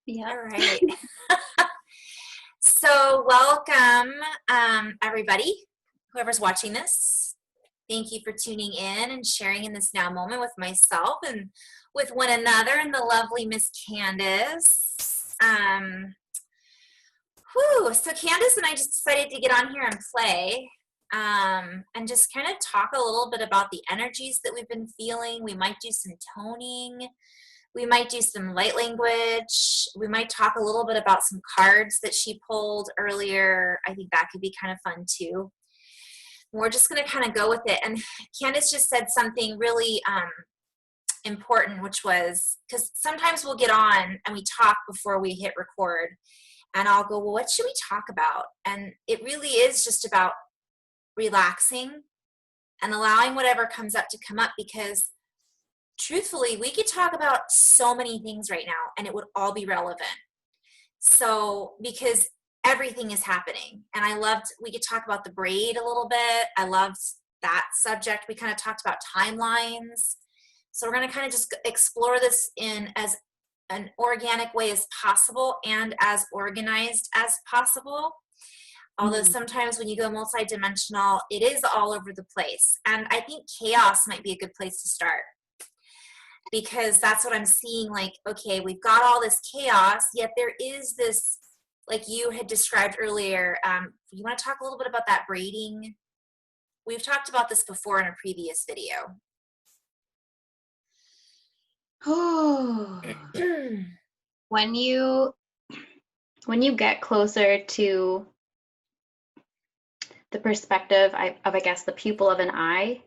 Yeah. All right. So, welcome, everybody, whoever's watching this. Thank you for tuning in and sharing in this now moment with myself and with one another and the lovely Miss Candice. So Candice and I just decided to get on here and play and just kind of talk a little bit about the energies that we've been feeling. We might do some toning. We might do some light language. We might talk a little bit about some cards that she pulled earlier. I think that could be kind of fun too. We're just going to kind of go with it. And Candice just said something really important, which was, because sometimes we'll get on and we talk before we hit record. And I'll go, well, what should we talk about? And it really is just about relaxing and allowing whatever comes up to come up, because truthfully, we could talk about so many things right now and it would all be relevant. So, because everything is happening. And we could talk about the braid a little bit. I loved that subject. We kind of talked about timelines. So we're going to kind of just explore this in as an organic way as possible and as organized as possible. Although sometimes when you go multidimensional, it is all over the place. And I think chaos might be a good place to start, because that's what I'm seeing. Like, okay, we've got all this chaos, yet there is this, like you had described earlier. You want to talk a little bit about that braiding? We've talked about this before in a previous video. Oh, when you get closer to the perspective of, I guess, the pupil of an eye,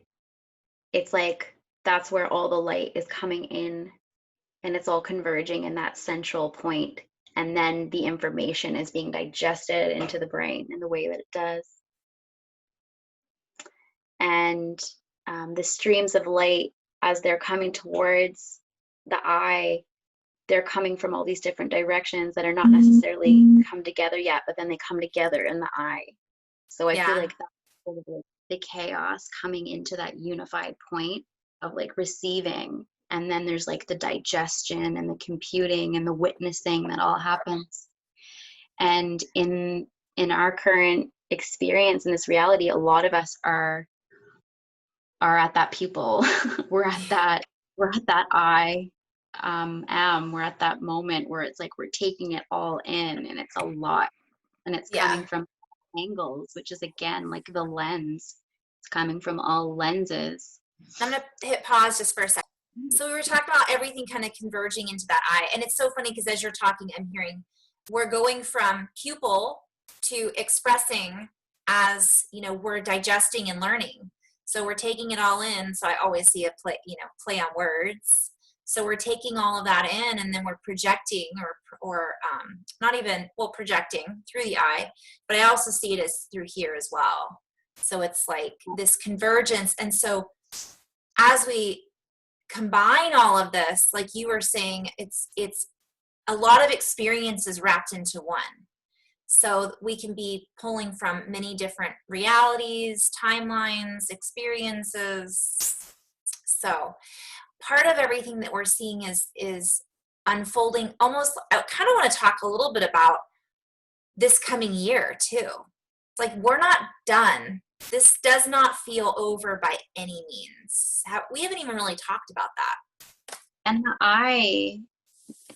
it's like that's where all the light is coming in and it's all converging in that central point. And then the information is being digested into the brain in the way that it does. And the streams of light, as they're coming towards the eye, they're coming from all these different directions that are not necessarily come together yet, but then they come together in the eye. So I feel like that's sort of like the chaos coming into that unified point of like receiving. And then there's like the digestion and the computing and the witnessing that all happens. And in our current experience in this reality, a lot of us are at that pupil. we're at that eye. We're at that moment where it's like we're taking it all in, and it's a lot, and it's coming from angles, which is again like the lens. It's coming from all lenses. I'm gonna hit pause just for a second. So we were talking about everything kind of converging into that eye, and it's so funny because as you're talking, I'm hearing we're going from pupil to expressing, as you know, we're digesting and learning. So we're taking it all in. So I always see a play on words. So we're taking all of that in, and then we're projecting, or not even, well, projecting through the eye, but I also see it as through here as well. So it's like this convergence. And so as we combine all of this, like you were saying, it's a lot of experiences wrapped into one. So we can be pulling from many different realities, timelines, experiences. So part of everything that we're seeing is unfolding. Almost, I kind of want to talk a little bit about this coming year too. It's like we're not done. This does not feel over by any means. We haven't even really talked about that. And the eye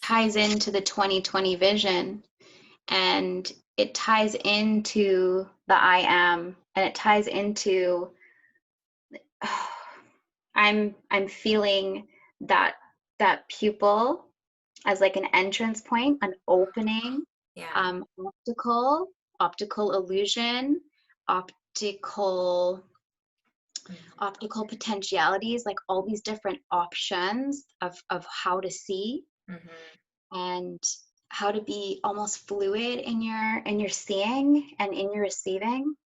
ties into the 2020 vision, and it ties into the I am, and it ties into I'm feeling that pupil as like an entrance point, an opening, optical illusion, optical potentialities, like all these different options of how to see, and how to be almost fluid in your seeing and in your receiving,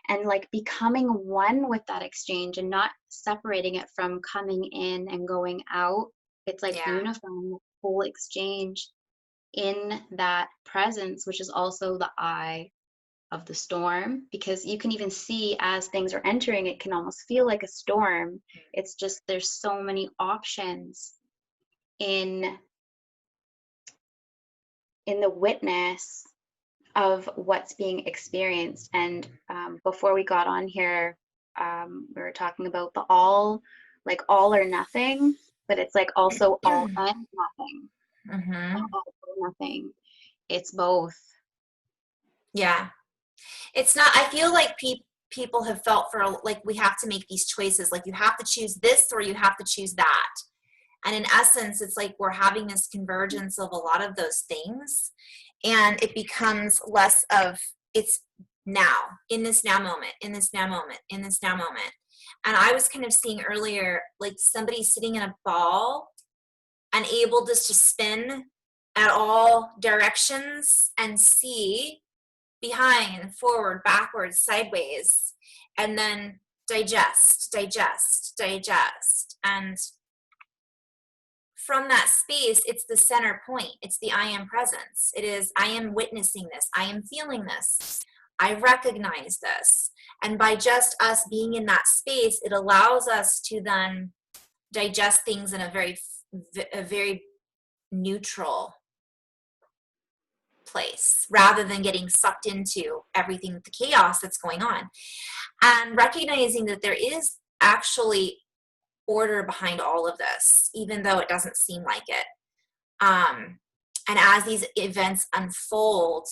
and like becoming one with that exchange and not separating it from coming in and going out. It's like unifying the whole exchange in that presence, which is also the eye of the storm, because you can even see as things are entering, it can almost feel like a storm. It's just there's so many options in in the witness of what's being experienced. And before we got on here, we were talking about the all, like all or nothing, but it's like also all and nothing. Mm-hmm. All or nothing. It's both. Yeah. It's not, I feel like people have felt for, like, we have to make these choices. Like, you have to choose this or you have to choose that. And in essence, it's like we're having this convergence of a lot of those things. And it becomes less of, it's now, in this now moment, in this now moment, in this now moment. And I was kind of seeing earlier, like somebody sitting in a ball and able just to spin at all directions and see behind, forward, backwards, sideways, and then digest, digest, digest. And from that space, it's the center point. It's the I am presence. It is, I am witnessing this. I am feeling this. I recognize this. And by just us being in that space, it allows us to then digest things in a very neutral place, rather than getting sucked into everything, the chaos that's going on. And recognizing that there is actually order behind all of this, even though it doesn't seem like it. And as these events unfold,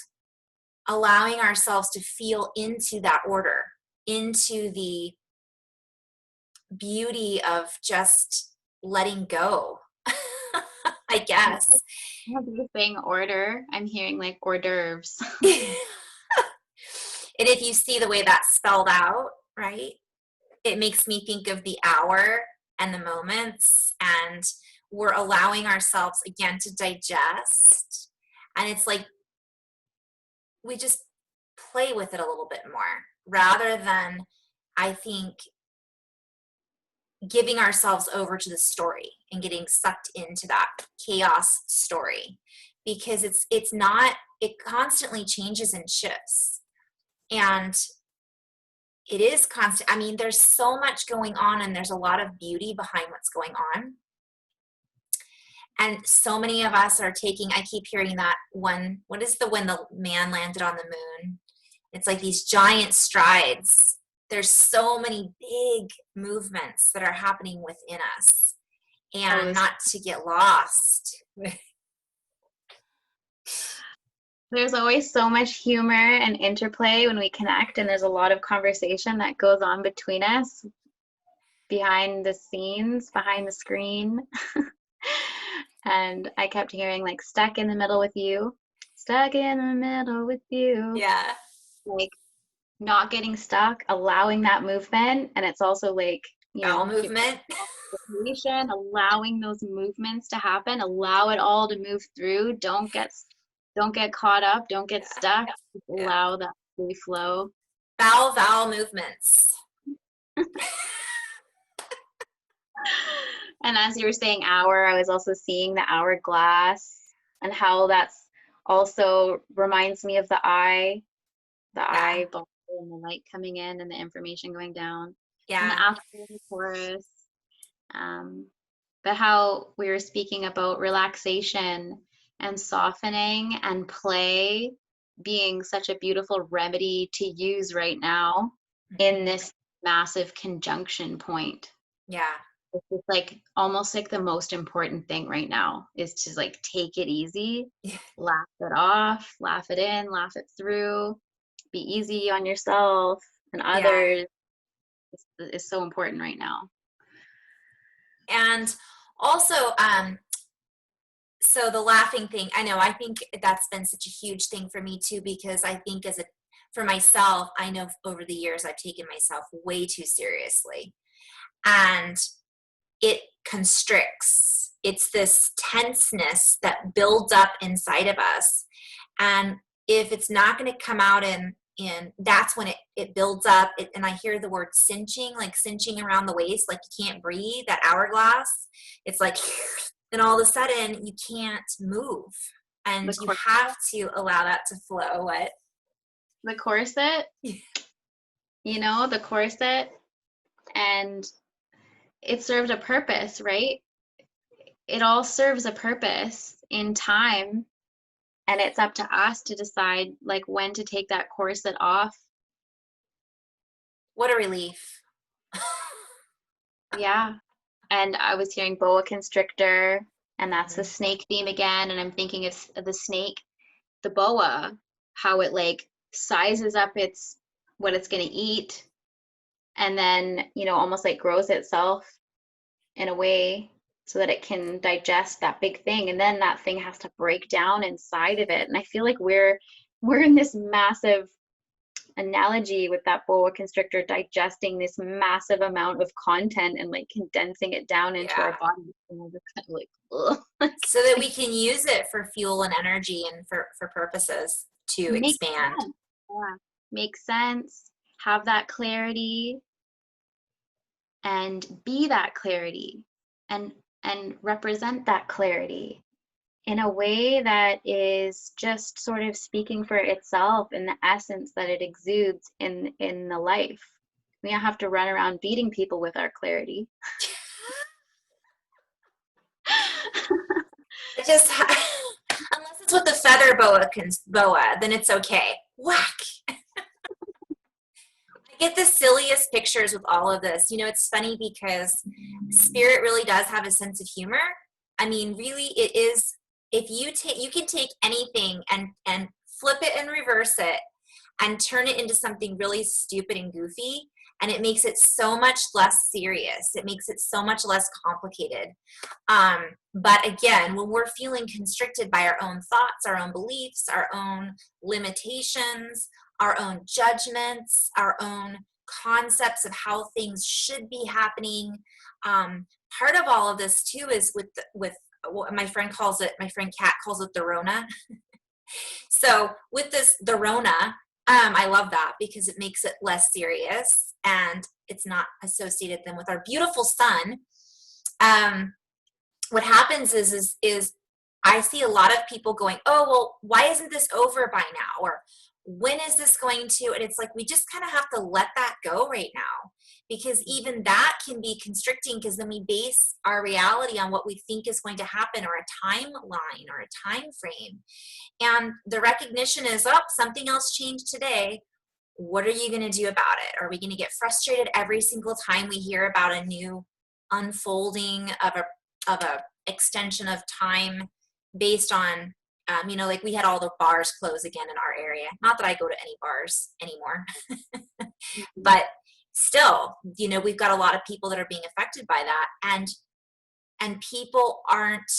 allowing ourselves to feel into that order, into the beauty of just letting go, I guess. The thing order, I'm hearing like hors d'oeuvres. And if you see the way that's spelled out, right, it makes me think of the hour and the moments, and we're allowing ourselves again to digest. And it's like we just play with it a little bit more, rather than, I think, giving ourselves over to the story and getting sucked into that chaos story, because it's not, it constantly changes and shifts. And it is constant. I mean, there's so much going on, and there's a lot of beauty behind what's going on. And so many of us are taking, I keep hearing that one, what is the, when the man landed on the moon? It's like these giant strides. There's so many big movements that are happening within us, and not to get lost. There's always so much humor and interplay when we connect, and there's a lot of conversation that goes on between us behind the scenes, behind the screen. And I kept hearing like stuck in the middle with you, stuck in the middle with you. Yeah. Like not getting stuck, allowing that movement. And it's also like, you Bowel know, movement. allowing those movements to happen, allow it all to move through. Don't get caught up, don't get stuck. Just allow that free flow. Bowel movements. And as you were saying hour, I was also seeing the hourglass, and how that's also reminds me of the eyeball and the light coming in and the information going down. Yeah. And the after chorus. But how we were speaking about relaxation and softening and play being such a beautiful remedy to use right now in this massive conjunction point. Yeah. It's just like almost like the most important thing right now is to like take it easy, laugh it off, laugh it in, laugh it through, be easy on yourself and others. Is so important right now. And also, so the laughing thing, I think that's been such a huge thing for me too, because I think for myself, I know over the years I've taken myself way too seriously, and it constricts. It's this tenseness that builds up inside of us. And if it's not going to come out in that's when it builds up. And I hear the word cinching, like cinching around the waist, like you can't breathe, that hourglass. It's like, and all of a sudden you can't move. And you have to allow that to flow. What? The corset, the corset, and it served a purpose, right? It all serves a purpose in time, And it's up to us to decide like when to take that corset off. What a relief. Yeah. And I was hearing boa constrictor, and that's the snake theme again. And I'm thinking of the snake, the boa, how it like sizes up its what it's going to eat, and then, almost like grows itself in a way so that it can digest that big thing. And then that thing has to break down inside of it. And I feel like we're in this massive analogy with that boa constrictor digesting this massive amount of content and like condensing it down into Yeah. our bodies, and we're just kind of like, ugh. So that we can use it for fuel and energy and for purposes to Makes expand. sense. Yeah. Makes sense. Have that clarity and be that clarity, and represent that clarity in a way that is just sort of speaking for itself in the essence that it exudes in the life. We don't have to run around beating people with our clarity. It just unless it's with the feather boa, then it's okay. Whack. I get the silliest pictures with all of this. It's funny because spirit really does have a sense of humor. I mean, really, it is. If you can take anything and flip it and reverse it and turn it into something really stupid and goofy, and it makes it so much less serious. It makes it so much less complicated. But again, when we're feeling constricted by our own thoughts, our own beliefs, our own limitations, our own judgments, our own concepts of how things should be happening, part of all of this too is with what my friend Kat calls it the Rona. So with the Rona, I love that because it makes it less serious and it's not associated then with our beautiful sun. What happens is I see a lot of people going, oh, well, why isn't this over by now? Or when is this going to? And it's like, we just kind of have to let that go right now, because even that can be constricting, because then we base our reality on what we think is going to happen, or a timeline or a time frame. And the recognition is, oh, something else changed today. What are you going to do about it? Are we going to get frustrated every single time we hear about a new unfolding of a extension of time based on, like we had all the bars close again in our area. Not that I go to any bars anymore, but still, we've got a lot of people that are being affected by that, and people aren't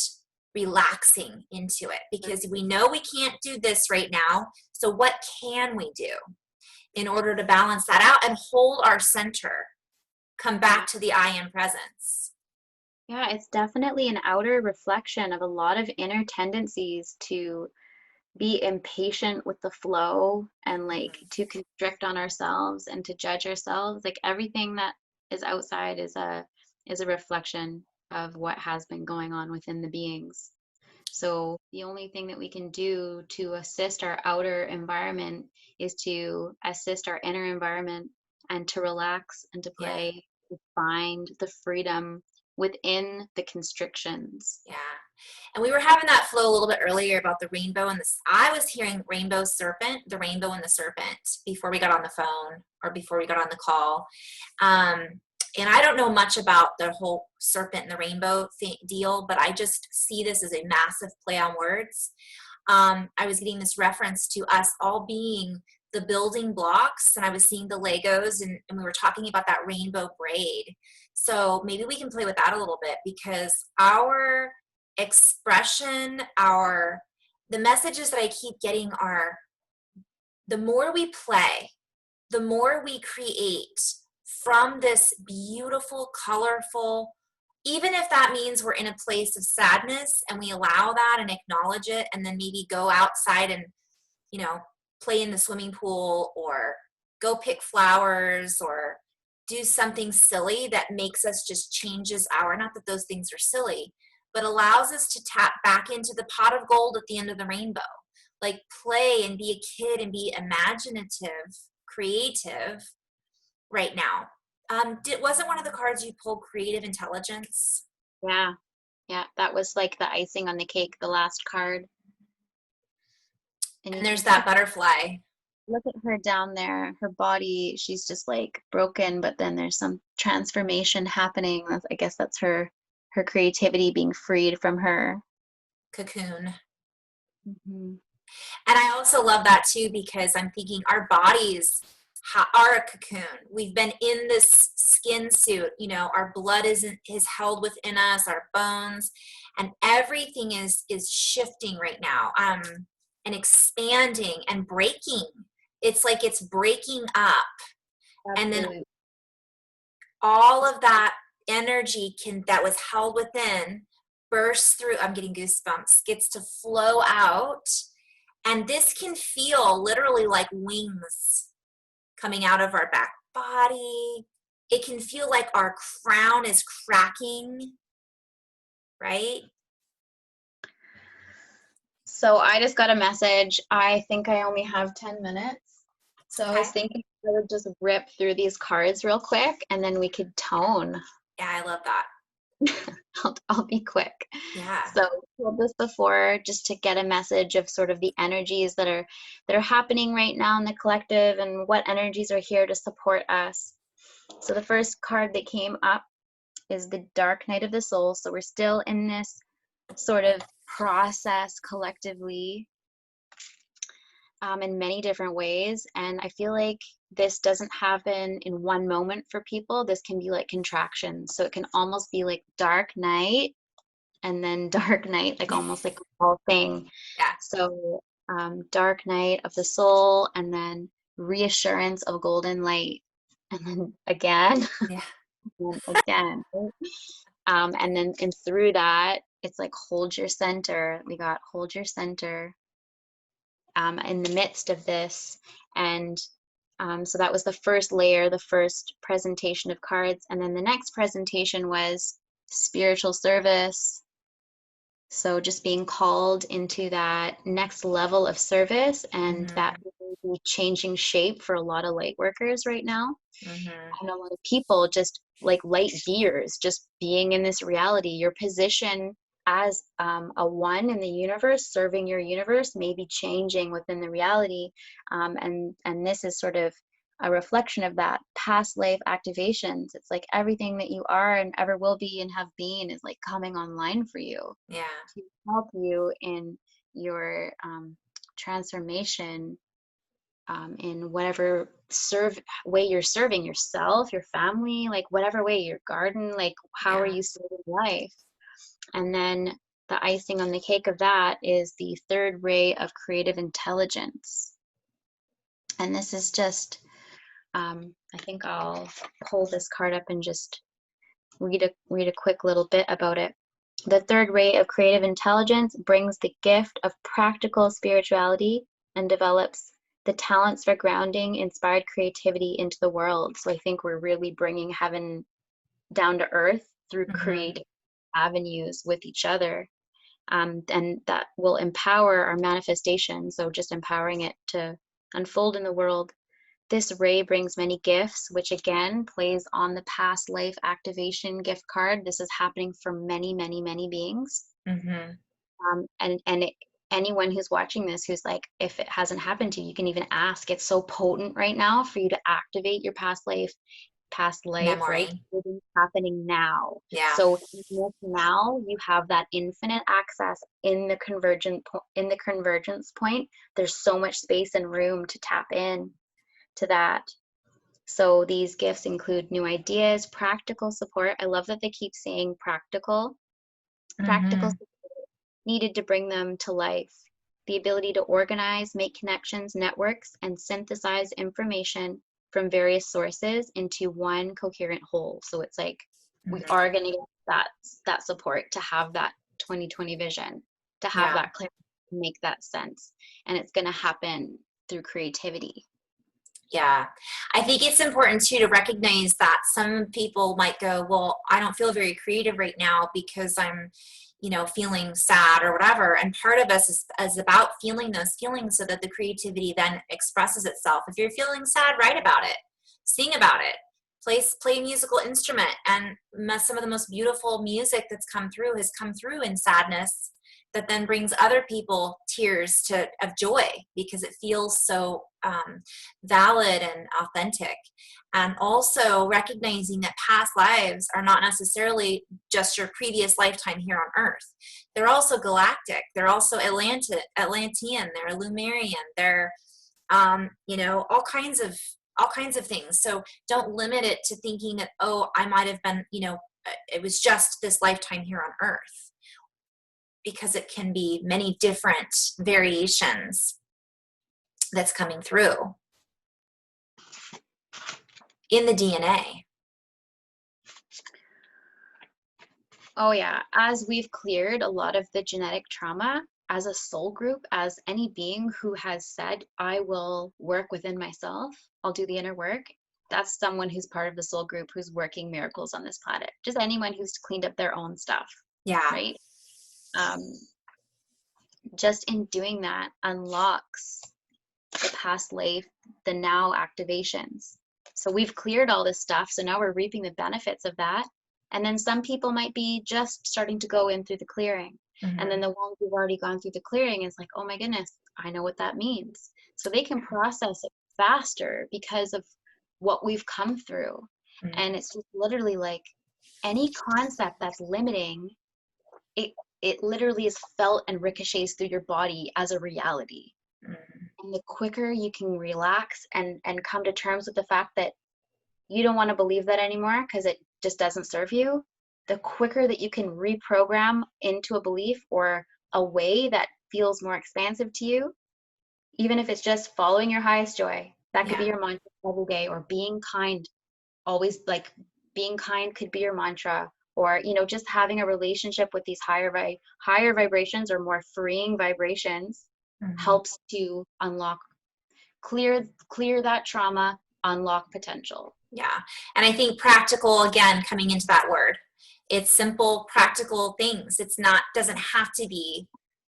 relaxing into it because we know we can't do this right now. So what can we do in order to balance that out and hold our center, come back to the I am presence? Yeah, it's definitely an outer reflection of a lot of inner tendencies to be impatient with the flow, and like to constrict on ourselves and to judge ourselves. Like everything that is outside is a reflection of what has been going on within the beings. So the only thing that we can do to assist our outer environment is to assist our inner environment, and to relax and to Yeah. play, to find the freedom within the constrictions. Yeah. And we were having that flow a little bit earlier about the rainbow and this. I was hearing rainbow serpent, the rainbow and the serpent before we got on the phone or before we got on the call. And I don't know much about the whole serpent and the rainbow deal, but I just see this as a massive play on words. I was getting this reference to us all being the building blocks, and I was seeing the Legos, and we were talking about that rainbow braid. So maybe we can play with that a little bit, because our expression, the messages that I keep getting are, the more we play, the more we create from this beautiful, colorful, even if that means we're in a place of sadness and we allow that and acknowledge it, and then maybe go outside and, play in the swimming pool, or go pick flowers, or do something silly that makes us just changes not that those things are silly, but allows us to tap back into the pot of gold at the end of the rainbow. Like play and be a kid and be imaginative, creative right now. Wasn't one of the cards you pulled creative intelligence? Yeah, yeah, that was like the icing on the cake, the last card. And you And there's can that butterfly. look at her down there. Her body, she's just like broken, but then there's some transformation happening. I guess that's her creativity being freed from her. Cocoon. Mm-hmm. And I also love that too, because I'm thinking our bodies are a cocoon. We've been in this skin suit, you know, our blood is held within us, our bones, and everything is shifting right now, and expanding and breaking. It's like it's breaking up. And then Absolutely. all of that energy that was held within bursts through. I'm getting goosebumps, gets to flow out. And this can feel literally like wings coming out of our back body. It can feel like our crown is cracking, right? So I just got a message. I think I only have 10 minutes. So I was Okay. thinking I would just rip through these cards real quick and then we could tone. Yeah, I love that. I'll be quick. Yeah. So I told this before just to get a message of sort of the energies that are happening right now in the collective and what energies are here to support us. So the first card that came up is the Dark Night of the Soul. So we're still in this sort of process collectively, in many different ways. And I feel like this doesn't happen in one moment for people. This can be like contractions. So it can almost be like dark night and then dark night, like almost like a whole thing. Yeah. So dark night of the soul, and then reassurance of golden light, and then again, Yeah. and again. And then and through that, it's like hold your center. We got hold your center in the midst of this. And so that was the first layer, the first presentation of cards. And then the next presentation was spiritual service. So just being called into that next level of service, and that will be changing shape for a lot of light workers right now. Mm-hmm. And a lot of people just like light beers, just being in this reality. Your position as a one in the universe, serving your universe, may be changing within the reality. And this is sort of a reflection of that past life activations. It's like everything that you are and ever will be and have been is like coming online for you Yeah. to help you in your transformation, in whatever way you're serving yourself, your family, like whatever way, your garden, like how are Yeah. you serving life? And then the icing on the cake of that is the third ray of creative intelligence. And this is just, I think I'll pull this card up and just read a quick little bit about it. The third ray of creative intelligence brings the gift of practical spirituality and develops the talents for grounding inspired creativity into the world. So I think we're really bringing heaven down to earth through Mm-hmm. creative avenues with each other. And that will empower our manifestation. So just empowering it to unfold in the world. This ray brings many gifts, which again plays on the past life activation gift card. This is happening for many, many, many beings. Mm-hmm. Anyone who's watching this, who's like, if it hasn't happened to you, you can even ask. It's so potent right now for you to activate your past life, right? Memory. Everything's happening now. Yeah. So now you have that infinite access in the convergence point. There's so much space and room to tap in to that. So these gifts include new ideas, practical support. I love that they keep saying practical Mm-hmm. support needed to bring them to life. The ability to organize, make connections, networks, and synthesize information from various sources into one coherent whole. So it's like we Mm-hmm. are going to get that support to have that 2020 vision, to have Yeah. that clarity, to make that sense. And it's going to happen through creativity. Yeah. I think it's important too to recognize that some people might go, well, I don't feel very creative right now because I'm, feeling sad or whatever. And part of us is about feeling those feelings so that the creativity then expresses itself. If you're feeling sad, write about it, sing about it, play a musical instrument. And some of the most beautiful music that's come through has come through in sadness. that then brings other people tears of joy because it feels so valid and authentic. And also recognizing that past lives are not necessarily just your previous lifetime here on Earth. They're also galactic. They're also Atlantean. They're Lumerian. They're all kinds of things. So don't limit it to thinking that, oh, I might have been, it was just this lifetime here on Earth, because it can be many different variations that's coming through in the DNA. Oh yeah, as we've cleared a lot of the genetic trauma as a soul group, as any being who has said, I will work within myself, I'll do the inner work, that's someone who's part of the soul group who's working miracles on this planet. Just anyone who's cleaned up their own stuff. Yeah. Right? Just in doing that unlocks the past life, the now activations. So we've cleared all this stuff, so now we're reaping the benefits of that. And then some people might be just starting to go in through the clearing. Mm-hmm. And then the ones who've already gone through the clearing is like, oh my goodness, I know what that means. So they can process it faster because of what we've come through. Mm-hmm. And it's just literally like any concept that's limiting, it literally is felt and ricochets through your body as a reality. Mm-hmm. And the quicker you can relax and come to terms with the fact that you don't want to believe that anymore because it just doesn't serve you, the quicker that you can reprogram into a belief or a way that feels more expansive to you, even if it's just following your highest joy. That could be your mantra every day, or being kind. Always, like, being kind could be your mantra, or just having a relationship with these higher vibrations or more freeing vibrations. Mm-hmm. Helps to unlock, clear that trauma, unlock potential. Yeah. And I think practical, again, coming into that word, it's simple, practical things. It's not, doesn't have to be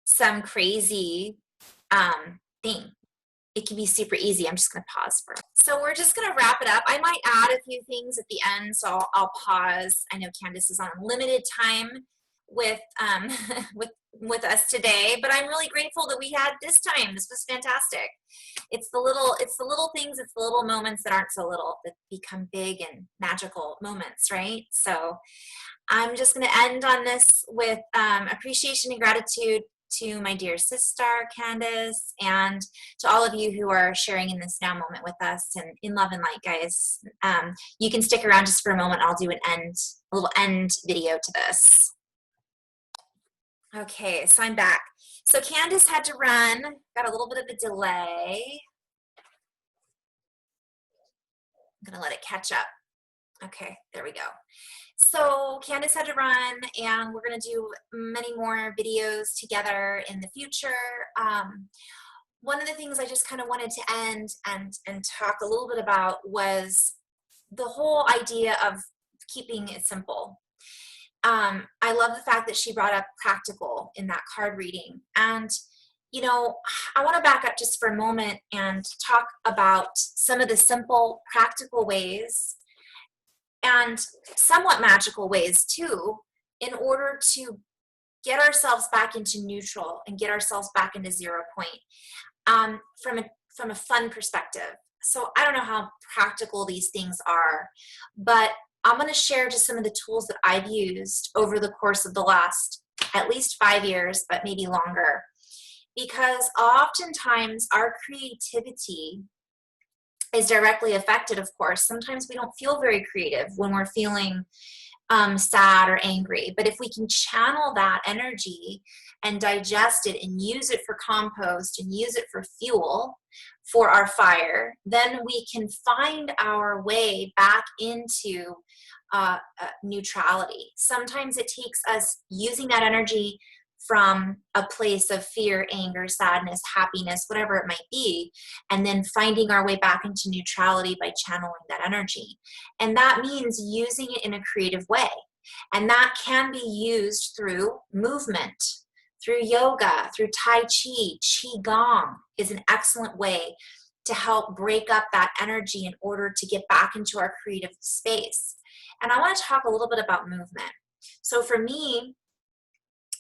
some crazy thing. It can be super easy. I'm just going to pause for it. So we're just going to wrap it up. I might add a few things at the end, so I'll pause. I know Candice is on limited time with with us today, but I'm really grateful that we had this time. This was fantastic. It's the little things, it's the little moments that aren't so little that become big and magical moments, right? So I'm just going to end on this with appreciation and gratitude to my dear Sistar Kandice, and to all of you who are sharing in this now moment with us, and in love and light, guys. You can stick around just for a moment. I'll do a little end video to this. Okay, so I'm back. So Candice had to run, got a little bit of a delay. I'm gonna let it catch up. Okay, there we go. So Candice had to run, and we're going to do many more videos together in the future. One of the things I just kind of wanted to end and talk a little bit about was the whole idea of keeping it simple. I love the fact that she brought up practical in that card reading. And, I want to back up just for a moment and talk about some of the simple, practical ways and somewhat magical ways too, in order to get ourselves back into neutral and get ourselves back into 0 point from a fun perspective. So I don't know how practical these things are, but I'm going to share just some of the tools that I've used over the course of the last at least 5 years, but maybe longer, because oftentimes our creativity is directly affected, of course. Sometimes we don't feel very creative when we're feeling sad or angry. But if we can channel that energy and digest it and use it for compost and use it for fuel for our fire, then we can find our way back into neutrality. Sometimes it takes us using that energy from a place of fear, anger, sadness, happiness, whatever it might be, and then finding our way back into neutrality by channeling that energy. And that means using it in a creative way. And that can be used through movement, through yoga, through Tai Chi. Qigong is an excellent way to help break up that energy in order to get back into our creative space. And I want to talk a little bit about movement. So for me,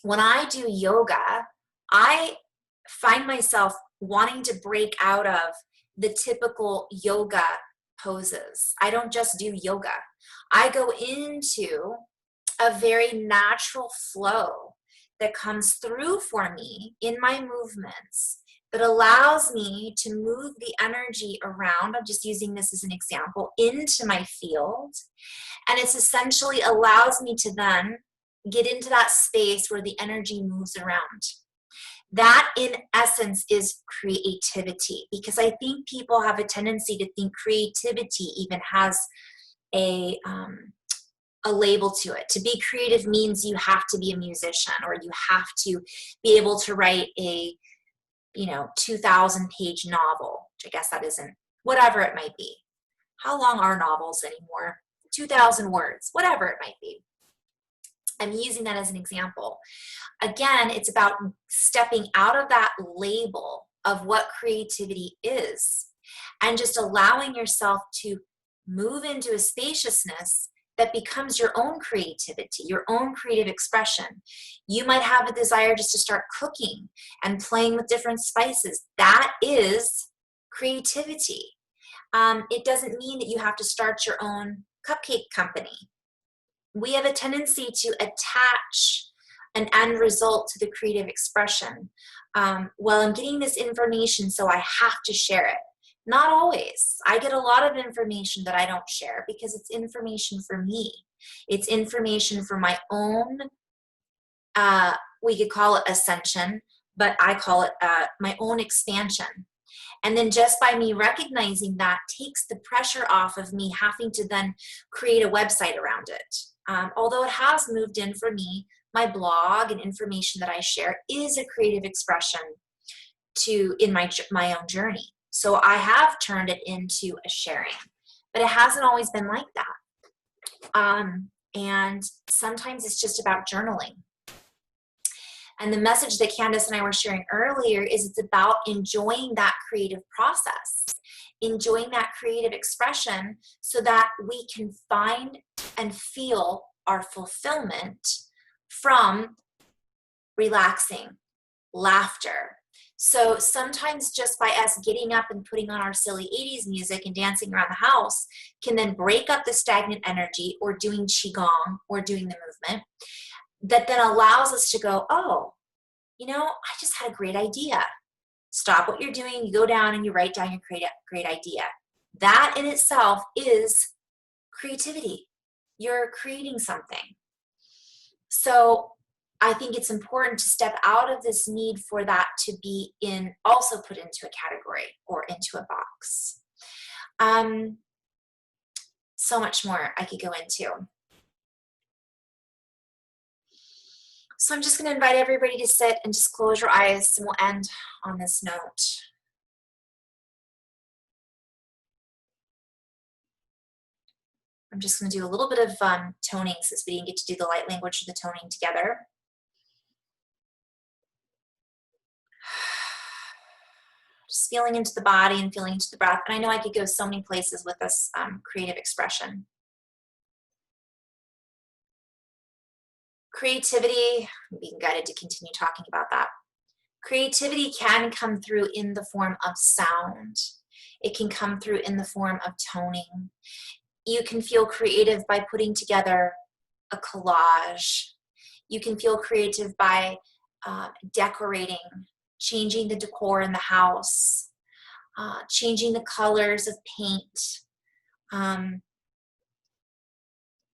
when I do yoga, I find myself wanting to break out of the typical yoga poses. I don't just do yoga. I go into a very natural flow that comes through for me in my movements that allows me to move the energy around. I'm just using this as an example, into my field. And it's essentially allows me to then get into that space where the energy moves around. That in essence is creativity, because I think people have a tendency to think creativity even has a label to it. To be creative means you have to be a musician, or you have to be able to write a 2,000 page novel, which I guess that isn't, whatever it might be. How long are novels anymore? 2,000 words, whatever it might be. I'm using that as an example. Again, it's about stepping out of that label of what creativity is and just allowing yourself to move into a spaciousness that becomes your own creativity, your own creative expression. You might have a desire just to start cooking and playing with different spices. That is creativity. It doesn't mean that you have to start your own cupcake company. We have a tendency to attach an end result to the creative expression. Well, I'm getting this information, so I have to share it. Not always. I get a lot of information that I don't share because it's information for me. It's information for my own, we could call it ascension, but I call it my own expansion. And then just by me recognizing that takes the pressure off of me having to then create a website around it. Although it has moved in for me, my blog and information that I share is a creative expression in my own journey. So I have turned it into a sharing, but it hasn't always been like that. And sometimes it's just about journaling. And the message that Candice and I were sharing earlier is it's about enjoying that creative process, enjoying that creative expression so that we can find and feel our fulfillment from relaxing, laughter. So sometimes just by us getting up and putting on our silly 80s music and dancing around the house can then break up the stagnant energy, or doing Qigong or doing the movement that then allows us to go, oh, I just had a great idea. Stop what you're doing, you go down and you write down your great idea. That in itself is creativity. You're creating something. So I think it's important to step out of this need for that to be also put into a category or into a box. So much more I could go into. So I'm just going to invite everybody to sit and just close your eyes, and we'll end on this note. I'm just going to do a little bit of toning since we didn't get to do the light language or the toning together. Just feeling into the body and feeling into the breath. And I know I could go so many places with this creative expression. Creativity, I'm being guided to continue talking about that. Creativity can come through in the form of sound. It can come through in the form of toning. You can feel creative by putting together a collage. You can feel creative by decorating, changing the decor in the house, changing the colors of paint,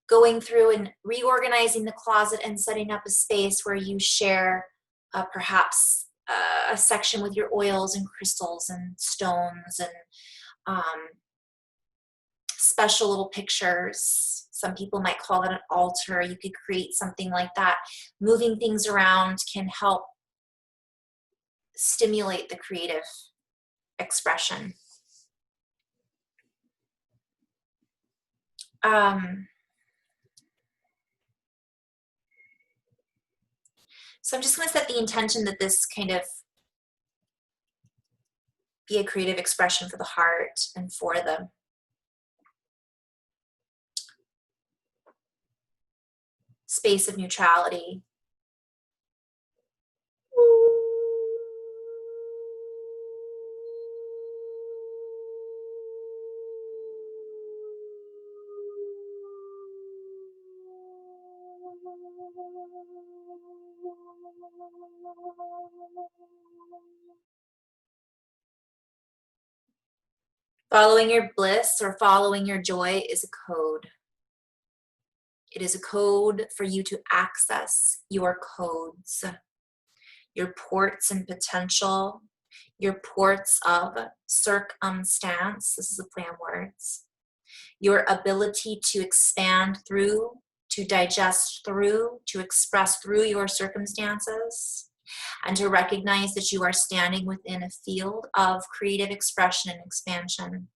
going through and reorganizing the closet and setting up a space where you share perhaps a section with your oils and crystals and stones and special little pictures. Some people might call it an altar. You could create something like that. Moving things around can help stimulate the creative expression. So I'm just going to set the intention that this kind of be a creative expression for the heart and for the space of neutrality. Following your bliss or following your joy is a code. It is a code for you to access your codes, your ports and potential, your ports of circumstance. This is a play on words. Your ability to expand through, to digest through, to express through your circumstances, and to recognize that you are standing within a field of creative expression and expansion.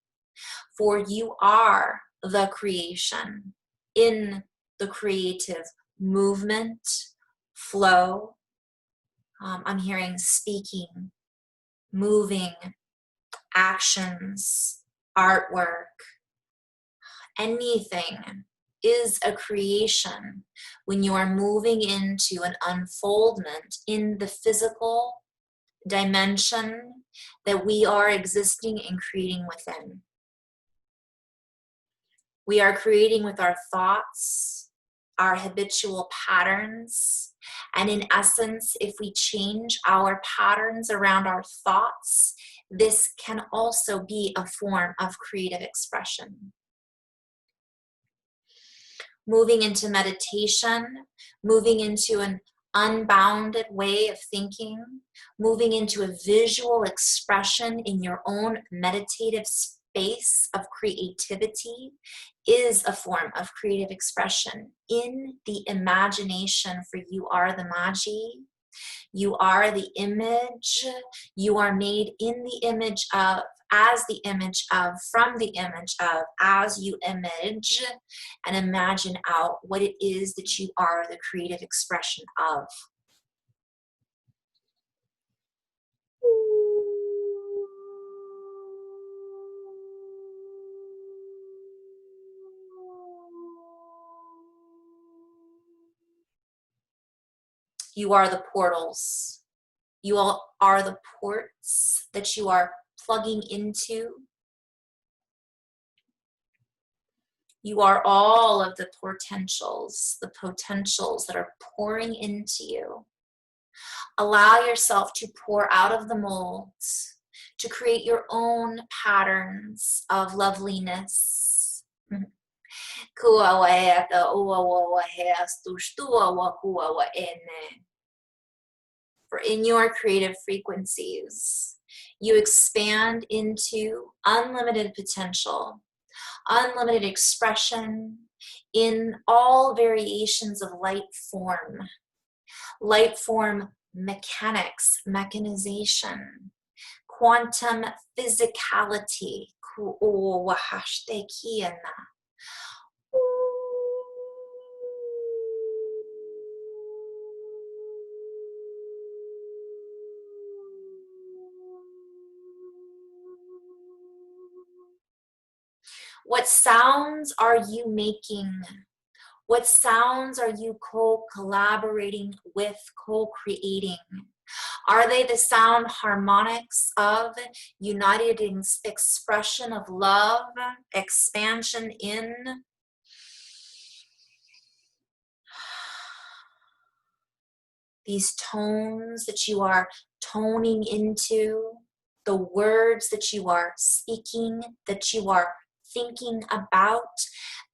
For you are the creation in the creative movement, flow. I'm hearing speaking, moving, actions, artwork, anything is a creation when you are moving into an unfoldment in the physical dimension that we are existing and creating within. We are creating with our thoughts, our habitual patterns, and in essence, if we change our patterns around our thoughts, this can also be a form of creative expression. Moving into meditation, moving into an unbounded way of thinking, moving into a visual expression in your own meditative space of creativity is a form of creative expression in the imagination, for you are the Magi. You are the image. You are made in the image of, as the image of, from the image of, as you image and imagine out what it is that you are the creative expression of. You are the portals. You all are the ports that you are plugging into. You are all of the potentials that are pouring into you. Allow yourself to pour out of the molds, to create your own patterns of loveliness. For in your creative frequencies, you expand into unlimited potential, unlimited expression in all variations of light form mechanics, mechanization, quantum physicality. What sounds are you making? What sounds are you co-collaborating with, co-creating? Are they the sound harmonics of united expression of love, expansion in? These tones that you are toning into, the words that you are speaking, that you are thinking about,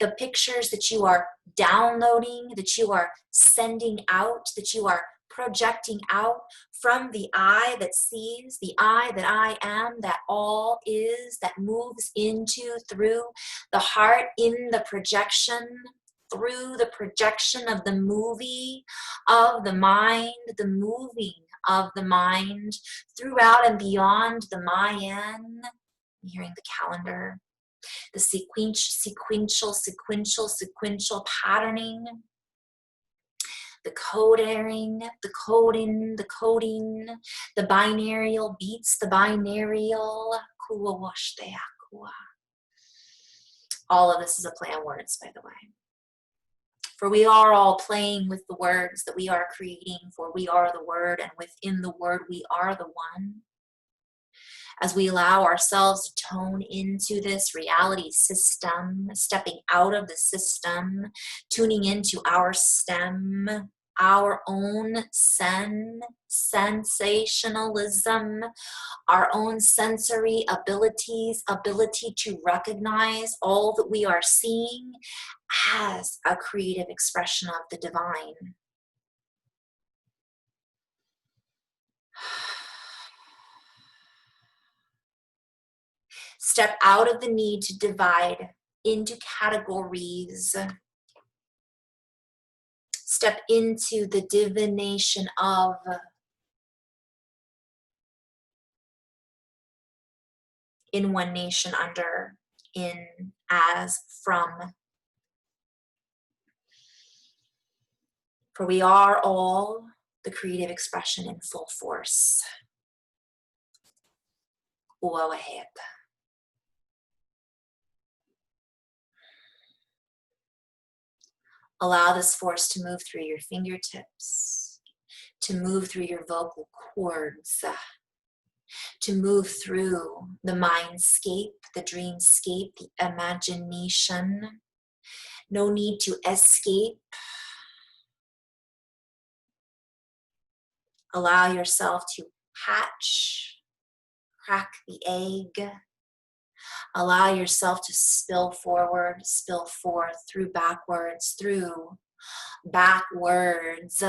the pictures that you are downloading, that you are sending out, that you are projecting out from the I that sees, the I that I am, that all is, that moves into, through the heart, in the projection, through the projection of the movie of the mind, the moving of the mind, throughout and beyond the Mayan. I'm hearing the calendar, the sequential patterning, the coding, the coding, the binarial beats, the binarial. All of this is a play on words, by the way. For we are all playing with the words that we are creating, for we are the word, and within the word we are the one. As we allow ourselves to tone into this reality system, stepping out of the system, tuning into our stem, our own sensationalism, our own sensory ability to recognize all that we are seeing as a creative expression of the divine. Step out of the need to divide into categories. Step into the divination of. In, one nation under, in, as, from. For we are all the creative expression in full force. Go ahead. Allow this force to move through your fingertips, to move through your vocal cords, to move through the mindscape, the dreamscape, the imagination. No need to escape. Allow yourself to hatch, crack the egg. Allow yourself to spill forward, spill forth, through backwards, through backwards.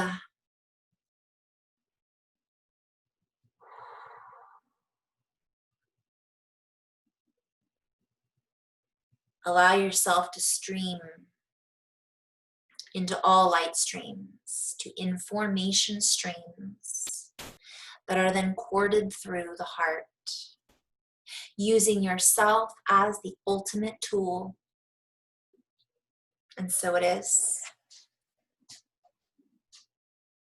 Allow yourself to stream into all light streams, to information streams that are then corded through the heart, using yourself as the ultimate tool. And so it is.